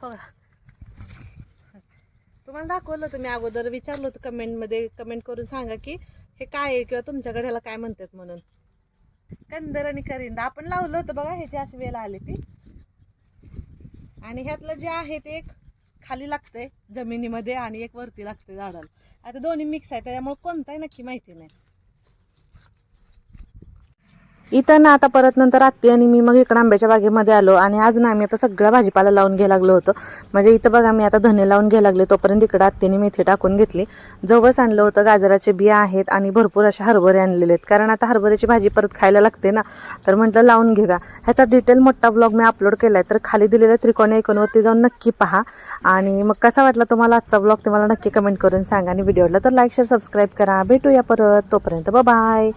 हो तुम्हाला दाखवलं होतं मी अगोदर, विचारलं होतं कमेंटमध्ये, कमेंट करून सांगा की हे काय आहे किंवा तुमच्याकडे ह्याला काय म्हणतात म्हणून. कंदर आणि करिंदा आपण लावलं होतं बघा, ह्याची अशी वेल आली ती. आणि ह्यातलं जे आहे ते एक खाली लागतंय जमिनीमध्ये आणि एक वरती लागतंय झाडाला. आता दोन्ही मिक्स आहे त्याच्यामुळे कोणताही नक्की माहिती नाही. इथं ना आता परत नंतर आत्ती आणि मी मग इकडं आंब्याच्या बागेमध्ये आलो आणि आज ना आम्ही आता सगळा भाजीपाला लावून घ्यायला लागलो होतो. म्हणजे इथं बघा मी आता धने लावून घ्यायला लागले, तोपर्यंत इकडं आत्तीने मेथी टाकून घेतली. जवस आणलं होतं, गाजराचे बिया आहेत आणि भरपूर अशा हरभरे आणलेले आहेत, कारण आता हरभऱ्याची भाजी परत खायला लागते ना, तर म्हटलं लावून घेऊया. ह्याचा डिटेल मोठा ब्लॉग मी अपलोड केला आहे, तर खाली दिलेल्या त्रिकोणी आयकॉनवरती जाऊन नक्की पहा. आणि मग कसा वाटला तुम्हाला आजचा ब्लॉग ते मला नक्की कमेंट करून सांगा आणि व्हिडिओला तर लाईक शेअर सबस्क्राईब करा. भेटूया परत, तोपर्यंत बाय.